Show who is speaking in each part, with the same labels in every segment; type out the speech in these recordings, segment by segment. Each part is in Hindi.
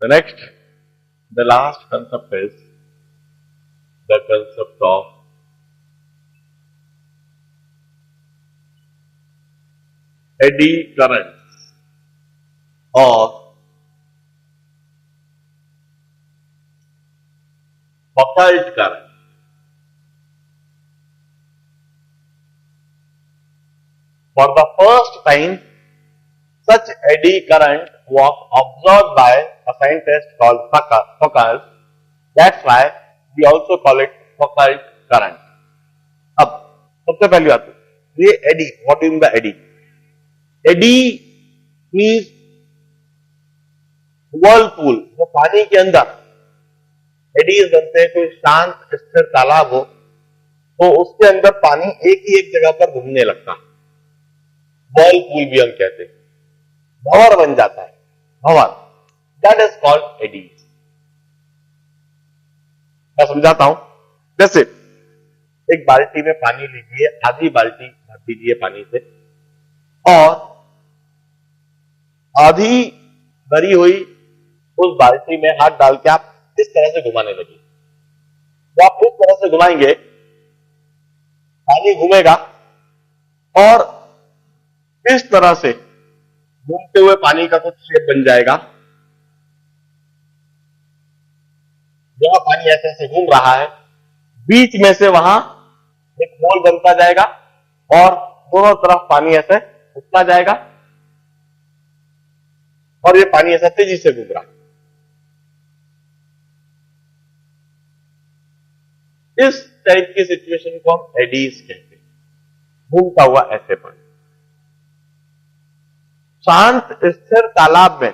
Speaker 1: The next, the last concept is the concept of eddy currents or occult current. For the first time, such eddy current was observed by a scientist called Foucault. That's why we also call it Foucault current. अब सबसे पहली बात, ये eddy, what is the eddy? Eddy means whirlpool, जो पानी के अंदर एडीज बनते हैं। कोई शांत स्थिर तालाब हो तो उसके अंदर पानी एक ही एक जगह पर घूमने लगता है, whirlpool भी हम कहते हैं, भंवर बन जाता है, भंवर, दैट इज कॉल्ड एडीज। मैं समझाता हूं, जैसे एक बाल्टी में पानी लीजिए, आधी बाल्टी भर दीजिए पानी से और आधी भरी हुई उस बाल्टी में हाथ डाल के आप इस तरह से घुमाने लगी। तो आप उस तरह से घुमाएंगे, पानी घूमेगा और इस तरह से घूमते हुए पानी का कुछ शेप बन जाएगा। जहां पानी ऐसे ऐसे घूम रहा है, बीच में से वहां एक होल बनता जाएगा और दोनों तरफ पानी ऐसे उठता जाएगा और ये पानी ऐसा तेजी से घूम रहा है। इस टाइप की सिचुएशन को हम एडीज कहते हैं, घूमता हुआ ऐसे पानी। शांत स्थिर तालाब में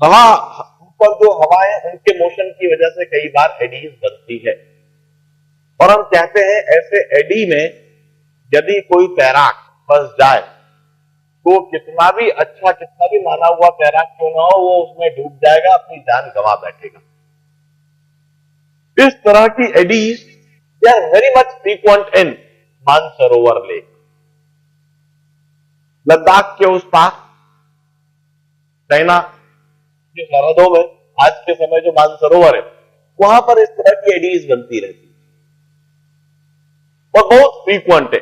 Speaker 1: हवा, ऊपर जो हवाएं, उनके मोशन की वजह से कई बार एडीज बनती है और हम कहते हैं ऐसे एडी में यदि कोई तैराक फंस जाए तो कितना भी अच्छा, कितना भी माना हुआ तैराक क्यों ना हो, वो उसमें डूब जाएगा, अपनी जान गंवा बैठेगा। इस तरह की eddies they are very much frequent in Mansarovar lake. Ladakh के उस पार, चाइना की सरहदों में आज के समय जो मानसरोवर है, वहां पर इस तरह की एडीज बनती रहती है और बहुत फ्रीक्वेंट है।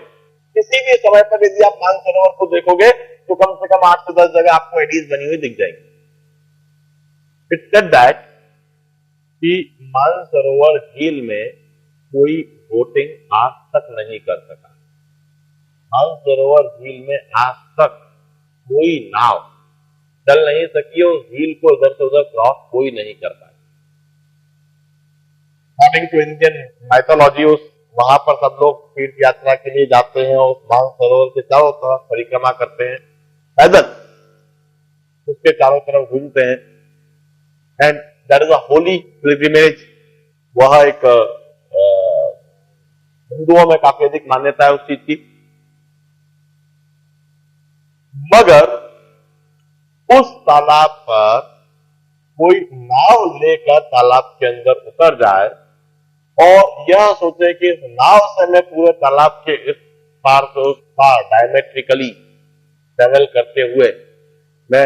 Speaker 1: किसी भी समय पर यदि आप मानसरोवर को देखोगे तो कम से कम 8 से 10 जगह आपको एडीज बनी हुई दिख जाएगी। इट्स सेड दैट कि मानसरोवर झील में कोई बोटिंग आज तक नहीं कर सका। मानसरोवर झील में आज तक कोई नाव चल नहीं सकी, उस झील को इधर से उधर क्रॉस कोई नहीं कर पाया। अकॉर्डिंग टू इंडियन माइथोलॉजी, उस वहां पर सब लोग तीर्थ यात्रा के लिए जाते हैं, उस मानसरोवर के चारों तरफ परिक्रमा करते हैं, पैदल उसके चारों तरफ घूमते हैं, and that is a Holi pilgrimage. वह एक हिंदुओं में काफी अधिक मान्यता है उस चीज की। मगर उस तालाब पर कोई नाव लेकर तालाब के अंदर उतर जाए और यह सोचे कि इस नाव से मैं पूरे तालाब के इस पार से उस पार डायमेट्रिकली ट्रेवल करते हुए मैं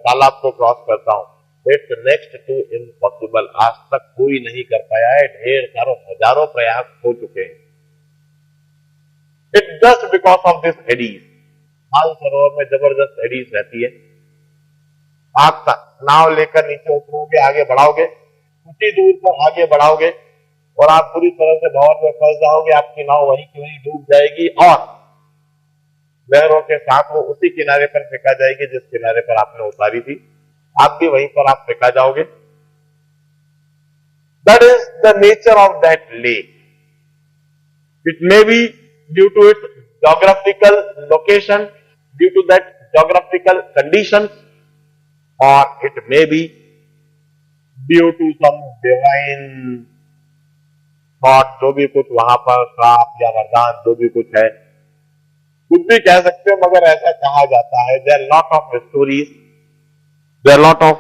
Speaker 1: तालाब को क्रॉस करता हूं, इट्स नेक्स्ट टू इम्पॉसिबल। आज तक कोई नहीं कर पाया है, ढेर सारों हजारों प्रयास हो चुके हैं। It just because of this eddies. Mansarovar में जबरदस्त एडीज रहती है। आप नाव लेकर नीचे उतरोगे, आगे बढ़ाओगे, उसी दूर पर आगे बढ़ाओगे और आप पूरी तरह से भंवर में फंस जाओगे, आपकी नाव वहीं की वहीं डूब जाएगी और लहरों के साथ वो उसी किनारे पर फेंका जाएगी जिस किनारे पर आपने उतारी थी। आप भी वहीं पर आप फेंका जाओगे। That is the nature of that lake. It may be due to its geographical location, due to that geographical conditions, or it may be due to some divine thought, जो भी कुछ वहां पर श्राप या वरदान जो भी कुछ है, कुछ भी कह सकते हो, मगर ऐसा कहा जाता है। There lot of stories, there lot of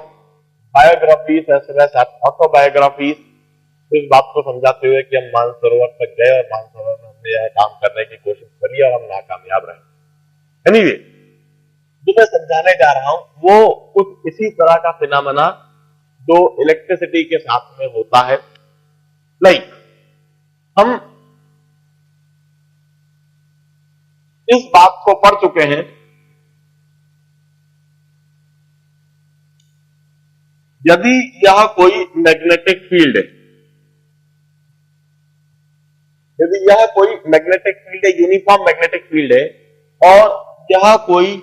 Speaker 1: biographies as well as autobiographies इस बात को समझाते हुए कि हम मानसरोवर तक गए और मानसरोवर में हमने यह काम करने की कोशिश करी और हम नाकामयाब रहे। एनीवे, जो मैं समझाने जा रहा हूं वो कुछ इसी तरह का फिनोमेना जो इलेक्ट्रिसिटी के साथ में होता है। लाइक हम इस बात को पढ़ चुके हैं, यदि यह कोई मैग्नेटिक फील्ड है, यदि यह कोई मैग्नेटिक फील्ड है, यूनिफॉर्म मैग्नेटिक फील्ड है, और यह कोई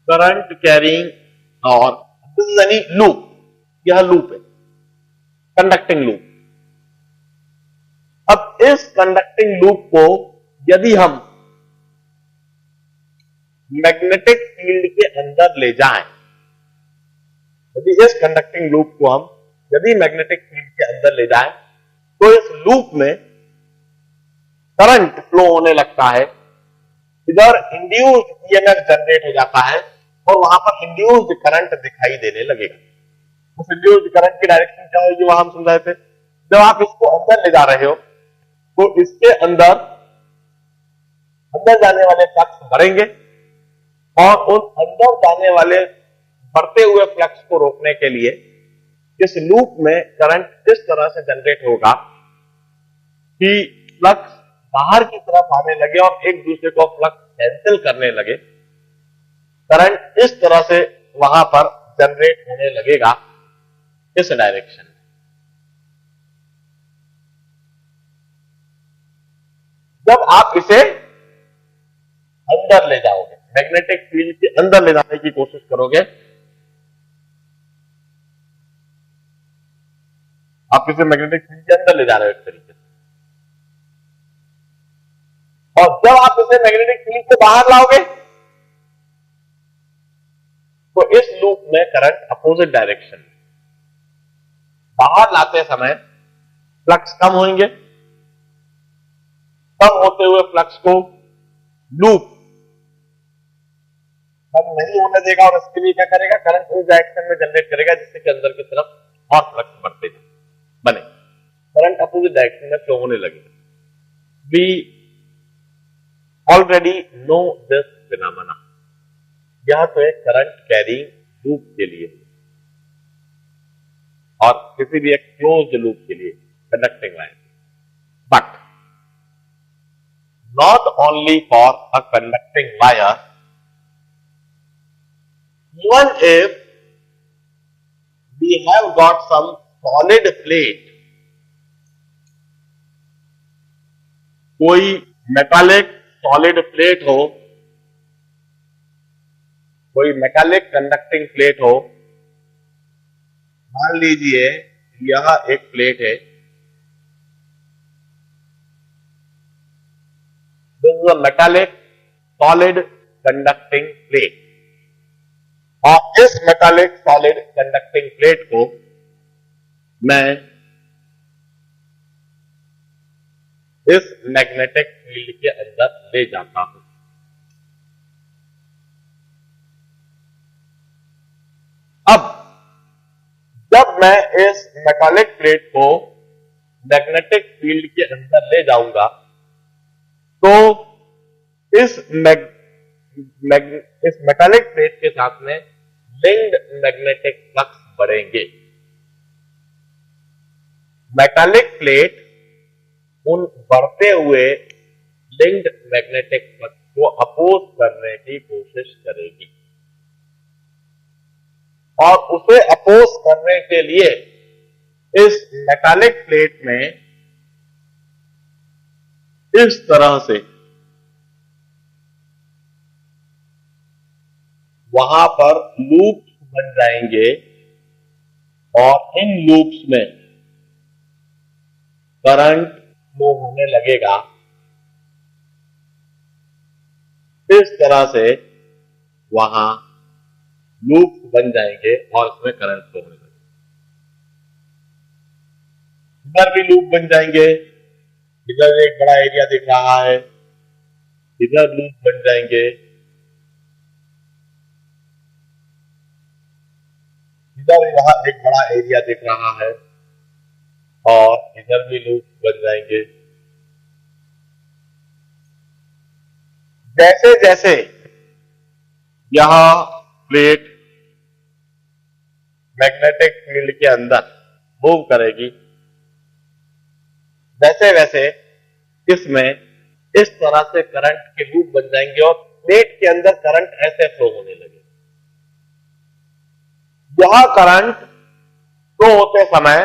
Speaker 1: करंट कैरिंग और यानी लूप, यह लूप है, कंडक्टिंग लूप। अब इस कंडक्टिंग लूप को यदि हम मैग्नेटिक फील्ड के अंदर ले जाएं, यदि इस कंडक्टिंग लूप को हम यदि मैग्नेटिक फील्ड के अंदर ले जाएं, तो इस लूप में करंट फ्लो होने लगता है। इधर इंड्यूस्ड ईएमएफ जनरेट हो जाता है और वहां पर इंड्यूस्ड करंट दिखाई देने लगेगा। उस इंड्यूस्ड करंट की डायरेक्शन क्या होगी वह हम समझाए थे। जब आप इसको अंदर ले जा रहे हो तो इसके अंदर जाने वाले फ्लक्स बढ़ेंगे और उन अंदर जाने वाले बढ़ते हुए फ्लक्स को रोकने के लिए इस लूप में करंट इस तरह से जनरेट होगा कि फ्लक्स बाहर की तरफ आने लगे और एक दूसरे को फ्लक्स कैंसिल करने लगे। करंट इस तरह से वहां पर जनरेट होने लगेगा इस डायरेक्शन में। जब आप इसे अंदर ले जाओगे, मैग्नेटिक फील्ड के अंदर ले जाने की कोशिश करोगे, आप इसे मैग्नेटिक फील्ड के अंदर ले जा रहे हो एक तरीके से, और जब आप इसे मैग्नेटिक फील्ड से बाहर लाओगे तो इस लूप में करंट अपोजिट डायरेक्शन में, बाहर लाते समय फ्लक्स कम होंगे, कम होते हुए फ्लक्स को लूप कम नहीं होने देगा और इसके लिए क्या करेगा, करंट उस डायरेक्शन में जनरेट करेगा जिससे कि अंदर की तरफ और फ्लक्स बढ़ते बने, करंट अपोजिट डायरेक्शन में फ्लो होने लगेगा। We already know this phenomena. यह तो एक करंट कैरिंग लूप के लिए और किसी भी एक क्लोज्ड लूप के लिए, conducting line. But not only for a conducting wire, even if we have got some solid plate, कोई मेटालिक सॉलिड प्लेट हो, कोई मेटालिक कंडक्टिंग प्लेट हो, मान लीजिए यह एक प्लेट है, this is a metallic solid conducting plate, और इस मेटालिक सॉलिड कंडक्टिंग प्लेट को मैं इस मैग्नेटिक फील्ड के अंदर ले जाता हूं। अब जब मैं इस मेटालिक प्लेट को मैग्नेटिक फील्ड के अंदर ले जाऊंगा तो इस मेटालिक प्लेट के साथ में लिंक्ड मैग्नेटिक फ्लक्स बढ़ेंगे। मेटालिक प्लेट उन बढ़ते हुए लिंक्ड मैग्नेटिक फ्लक्स को अपोज करने की कोशिश करेगी और उसे अपोज करने के लिए इस मेटालिक प्लेट में इस तरह से वहां पर लूप्स बन जाएंगे और इन लूप्स में करंट फ्लो होने लगेगा। इस तरह से वहां लूप्स बन जाएंगे और इसमें करंट फ्लो होने लगेगा। इधर भी लूप बन जाएंगे, इधर एक बड़ा एरिया दिख रहा है, इधर लूप बन जाएंगे, इधर यहां एक बड़ा एरिया दिख रहा है और इधर भी लूप बन जाएंगे। जैसे जैसे यह प्लेट मैग्नेटिक फील्ड के अंदर मूव करेगी, वैसे वैसे इसमें इस तरह से करंट के लूप बन जाएंगे और प्लेट के अंदर करंट ऐसे फ्लो होने लगे। यह करंट फ्लो होते समय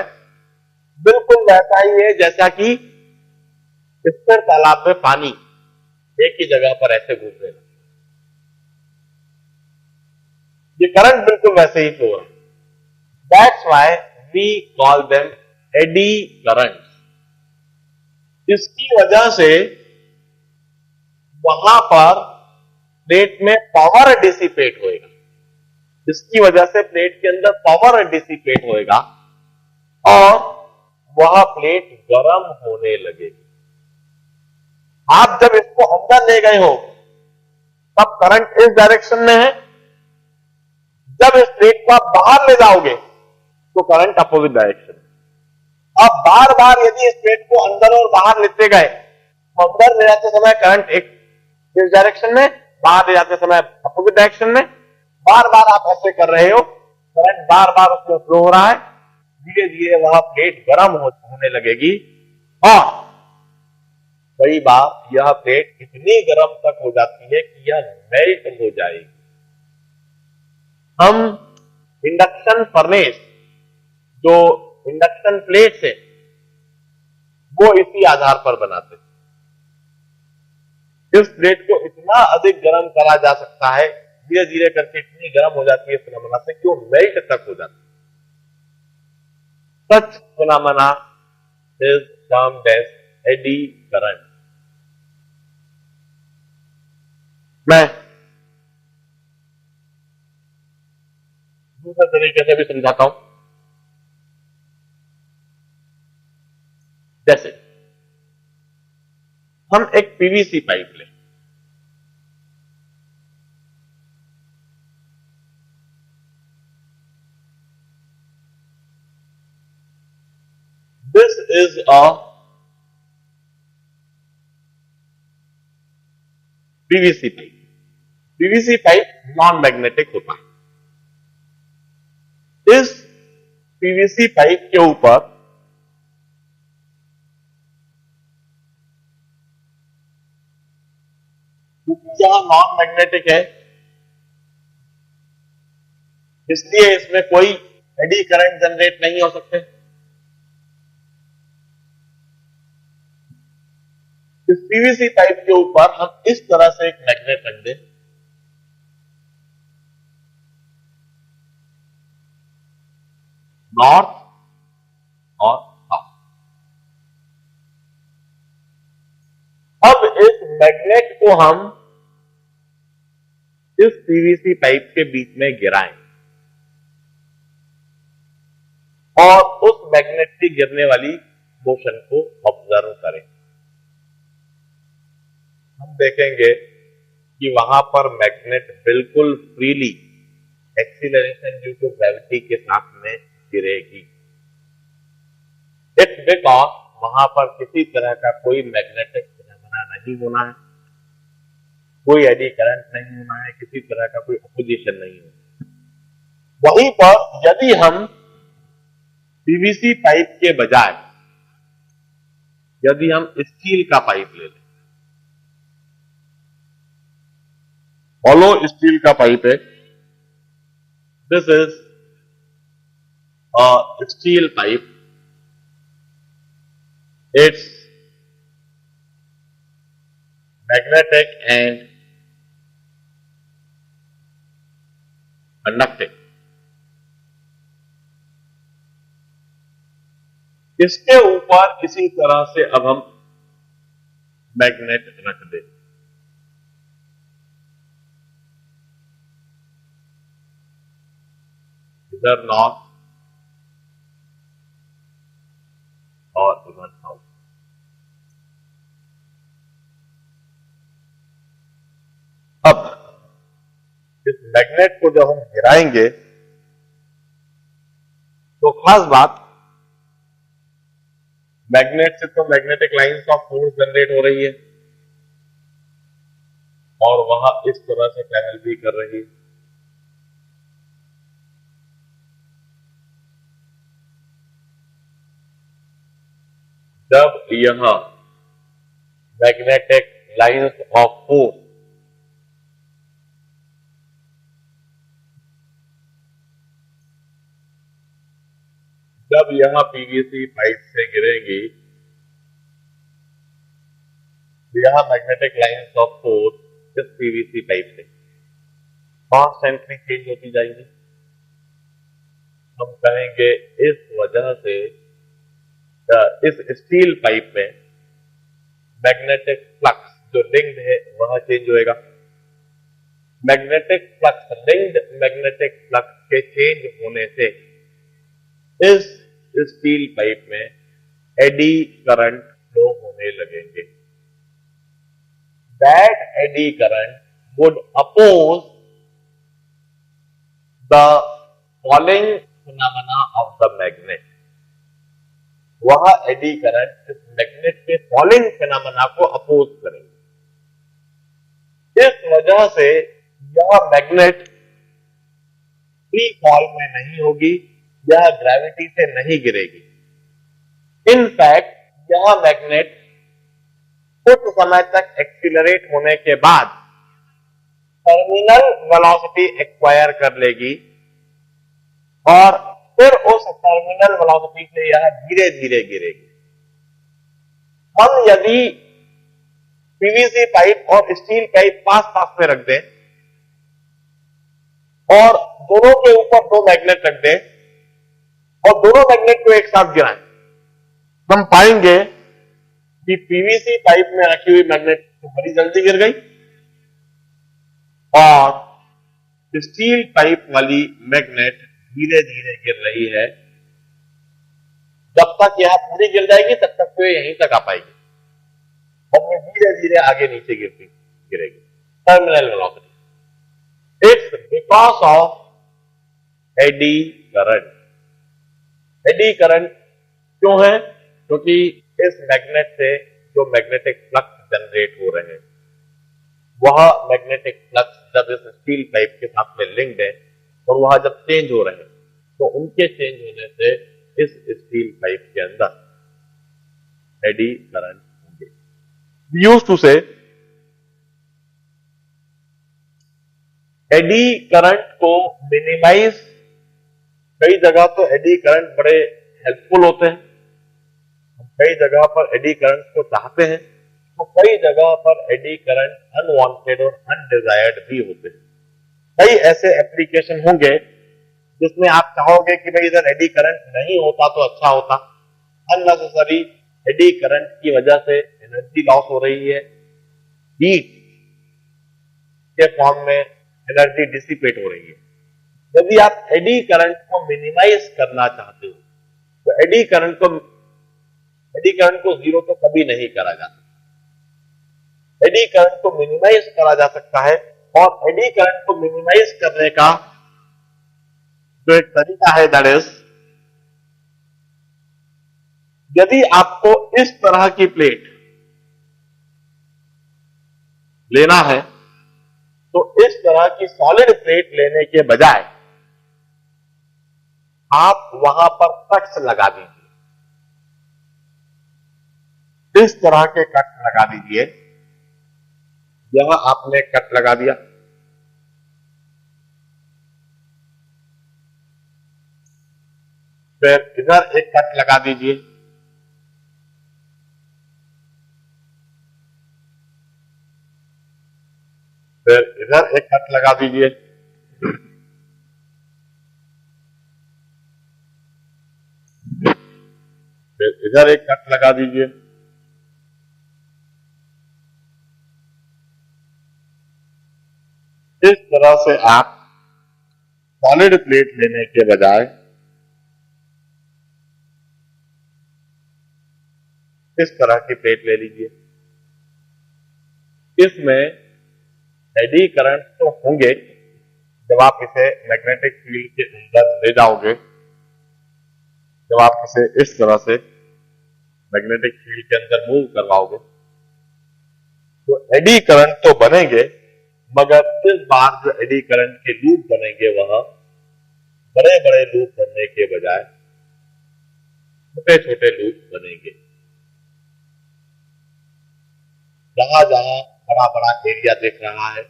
Speaker 1: बिल्कुल वैसा ही है जैसा कि स्थिर तालाब में पानी एक ही जगह पर ऐसे घूमने लगे। ये करंट बिल्कुल वैसे ही फ्लो रहा है। That's why we call them eddy current. इसकी वजह से वहां पर प्लेट में पावर डिसिपेट होएगा। इसकी वजह से प्लेट के अंदर पावर डिसिपेट होएगा और वह प्लेट गर्म होने लगेगी। आप जब इसको अंदर ले गए हो तब करंट इस डायरेक्शन में है, जब इस प्लेट को आप बाहर ले जाओगे तो करंट अपोजिट डायरेक्शन में। अब बार बार यदि इस प्लेट को अंदर और बाहर लेते गए तो अंदर ले जाते समय करंट एक इस डायरेक्शन में, बाहर ले जाते समय अपोजिट डायरेक्शन में। बार बार आप ऐसे कर रहे हो, करंट बार बार उसमें फ्लो हो रहा है, धीरे धीरे वह प्लेट गर्म होने लगेगी और कई बार यह प्लेट इतनी गर्म तक हो जाती है कि यह मेल्ट हो जाएगी। हम इंडक्शन फर्नेस, जो इंडक्शन प्लेट है, वो इसी आधार पर बनाते हैं। इस प्लेट को इतना अधिक गर्म करा जा सकता है, धीरे धीरे करके इतनी गर्म हो जाती है फिनोमेना से कि वो मेल्ट तक हो जाती है। Such phenomena is termed as eddy current. मैं दूसरे तरीके से भी समझाता हूं। जैसे हम एक पीवीसी पाइप लें, this is a PVC pipe. PVC pipe non magnetic होता है। इस पीवीसी पाइप के ऊपर यह नॉन मैग्नेटिक है, इसलिए इसमें कोई एडी करंट जनरेट नहीं हो सकते। इस पीवीसी पाइप के ऊपर हम इस तरह से एक मैग्नेट रख दें, नॉर्थ और साउथ। अब इस मैग्नेट को हम इस पीवीसी पाइप के बीच में गिराएं और उस मैग्नेट की गिरने वाली मोशन को ऑब्जर्व करें। हम देखेंगे कि वहां पर मैग्नेट बिल्कुल freely acceleration due to gravity के साथ में गिरेगी। इट्स बिकॉज वहां पर किसी तरह का कोई मैग्नेटिक फिनोमेना नहीं होना है, कोई एडी करंट नहीं होना है, किसी तरह का कोई अपोजिशन नहीं होना। वहीं पर यदि हम पीवीसी पाइप के बजाय यदि हम स्टील का पाइप ले लें, हॉलो स्टील का पाइप है, this is a steel pipe, it's magnetic and conducting. इसके ऊपर इसी तरह से अब हम मैग्नेट रख दें। इधर नॉर्थ और इधर साउथ। अब इस मैग्नेट को जब हम गिराएंगे तो खास बात, मैग्नेट से तो magnetic lines of force generate हो रही है और वह इस तरह से ट्रैवल भी कर रही है। जब यह मैग्नेटिक लाइंस ऑफ फोर्स जब यह पीवीसी पाइप से गिरेगी, यह मैग्नेटिक लाइंस ऑफ फोर्स इस पीवीसी पाइप से कॉन्स्टेंटली चेंज होती जाएंगी। हम कहेंगे इस वजह से इस स्टील पाइप में मैग्नेटिक फ्लक्स जो लिंक्ड है वह चेंज होएगा। Magnetic flux, linked magnetic flux के चेंज होने से इस स्टील पाइप में एडी करंट फ्लो होने लगेंगे। That eddy current would oppose the falling phenomena of the magnet. वह एडी करंट इस मैग्नेट के फॉलिंग फिनोमेना को अपोज करेंगे। इस वजह से यह मैग्नेट फ्री फॉल में नहीं होगी, यह ग्रेविटी से नहीं गिरेगी। इनफैक्ट यह मैग्नेट कुछ समय तक एक्सीलरेट होने के बाद टर्मिनल वेलोसिटी एक्वायर कर लेगी और फिर उस टर्मिनल वेलोसिटी से यह धीरे धीरे गिरेगी। हम यदि पीवीसी पाइप और स्टील पाइप पास पास में रख दें और दोनों के ऊपर दो मैग्नेट रख दें और दोनों मैग्नेट को एक साथ गिराएं, हम पाएंगे कि पीवीसी पाइप में रखी हुई मैग्नेट तो बड़ी जल्दी गिर गई और स्टील पाइप वाली मैग्नेट धीरे धीरे गिर रही है। जब तक यह पूरी गिर जाएगी तब तक तो यहीं तक आ पाएगी और ये धीरे धीरे आगे नीचे गिरेगी। Terminal velocity, it's because of eddy current. Eddy current क्यों है? क्योंकि इस मैग्नेट से जो मैग्नेटिक फ्लक्स जनरेट हो रहे हैं वह मैग्नेटिक फ्लक्स जब इस स्टील पाइप के साथ में लिंक्ड है और वह जब चेंज हो रहे हैं तो उनके चेंज होने से इस स्टील पाइप के अंदर एडी करंट होंगे। We used to say eddy current को मिनिमाइज, कई जगह तो एडी करंट बड़े हेल्पफुल होते हैं, कई जगह पर एडी करंट को चाहते हैं, तो कई जगह पर एडी करंट अनवांटेड और अनडिजायर्ड भी होते हैं। कई ऐसे एप्लीकेशन होंगे जिसमें आप चाहोगे कि भाई इधर एडी करंट नहीं होता तो अच्छा होता। अननेसेसरी एडी करंट की वजह से एनर्जी लॉस हो रही है, हीट के फॉर्म में एनर्जी डिसिपेट हो रही है। यदि आप एडी करंट को मिनिमाइज करना चाहते हो तो एडी करंट को जीरो तो कभी नहीं करा जा सकता। एडी करंट को मिनिमाइज करा जा सकता है और एडी करंट को मिनिमाइज करने का जो एक तरीका है दैट इज, यदि आपको इस तरह की प्लेट लेना है तो इस तरह की सॉलिड प्लेट लेने के बजाय आप वहां पर कट्स लगा दीजिए। इस तरह के कट लगा दीजिए। यह आपने कट लगा दिया, फिर इधर एक कट लगा दीजिए, फिर इधर एक कट लगा दीजिए, फिर इधर एक कट लगा दीजिए। इस तरह से आप सॉलिड प्लेट लेने के बजाय इस तरह की प्लेट ले लीजिए। इसमें एडी करंट तो होंगे, जब आप इसे मैग्नेटिक फील्ड के अंदर ले जाओगे, जब आप इसे इस तरह से मैग्नेटिक फील्ड के अंदर मूव करवाओगे तो एडी करंट तो बनेंगे, मगर इस बार जो एडी करंट के लूप बनेंगे वह बड़े बड़े लूप बनने के बजाय छोटे छोटे लूप बनेंगे। जहां जहां बड़ा बड़ा एरिया दिख रहा है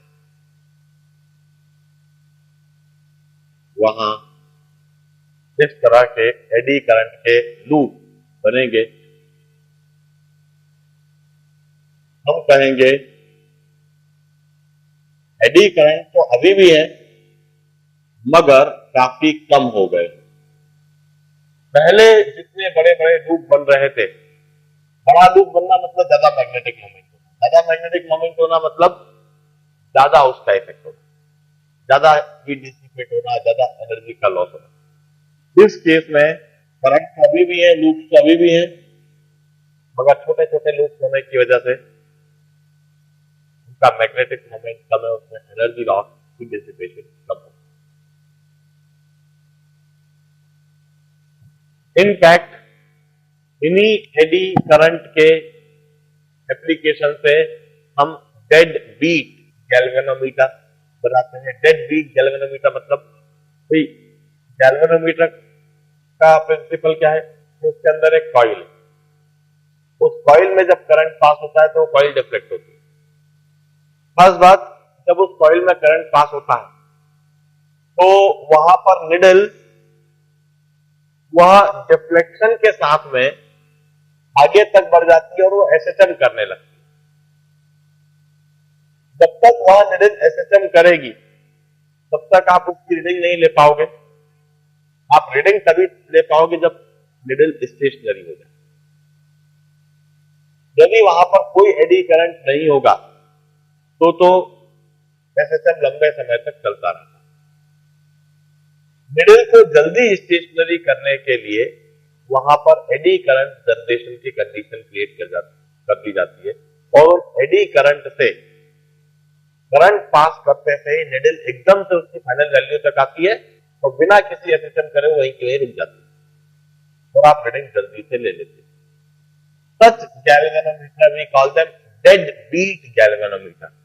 Speaker 1: वहां इस तरह के एडी करंट के लूप बनेंगे। हम कहेंगे एडी करंट तो अभी भी है मगर काफी कम हो गए। पहले जितने बड़े बड़े लूप बन रहे थे, बड़ा लूप बनना मतलब ज्यादा मैग्नेटिक मोमेंट होना, ज्यादा मैग्नेटिक मोमेंट होना मतलब ज्यादा उसका इफेक्ट होना, ज्यादा हीट डिसिपेट होना, ज्यादा एनर्जी का लॉस होना। इस केस में करंट अभी भी है, लूप अभी भी है, मगर छोटे छोटे लूप होने की वजह से उनका मैग्नेटिक मोमेंट कम है, उसमें एनर्जी लॉस, हीट डिसिपेशन कम है। इनफैक्ट इन्हीं एडी करंट के एप्लीकेशन से हम डेड बीट गैल्वेनोमीटर बनाते हैं। डेड बीट गैल्वेनोमीटर मतलब भाई गैल्वेनोमीटर का प्रिंसिपल क्या है? उसके अंदर एक कॉइल है, उस कॉइल में जब करंट पास होता है तो कॉइल डिफ्लेक्ट होती है। फर्स्ट बात, जब उस कॉइल में करंट पास होता है तो वहां पर निडल वह डिफ्लेक्शन के साथ में आगे तक बढ़ जाती है और वो एसएचएम करने लगती है। जब तक वह निडल एसएचएम करेगी तब तक आप उसकी रीडिंग नहीं ले पाओगे। आप रीडिंग तभी ले पाओगे जब निडल स्टेशनरी हो जाए। यदि वहां पर कोई एडी करंट नहीं होगा तो एसएचएम लंबे समय तक चलता रहता है। निडल को जल्दी स्टेशनरी करने के लिए वहां पर एडी करंट जनरेशन की कंडीशन क्रिएट कर दी जाती है और एडी करंट से करंट पास करते से ही निडल एकदम से उसकी फाइनल वैल्यू तक आती है और बिना किसी एसएचएम करे वहीं की वहीं रुक जाती है और आप रीडिंग जल्दी से ले लेते हैं। Such galvanometer we call them dead beat galvanometer.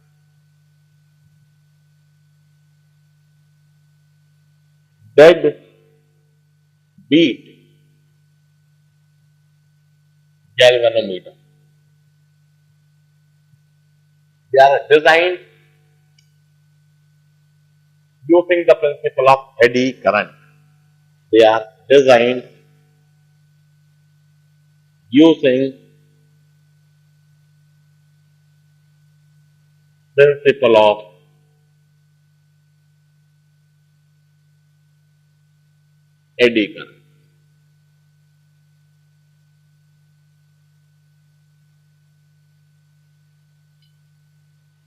Speaker 1: Dead beat galvanometer. They are designed using the principle of eddy current. They are designed using principle of eddy current.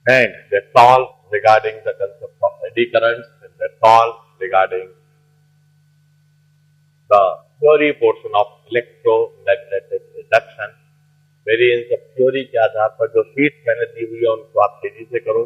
Speaker 1: And that's all regarding the concept of eddy currents, and that's all regarding the theory portion of electromagnetic induction। मेरी इन सब थ्योरी के आधार पर जो शीट मैंने दी हुई है उनको आप तेजी से करो।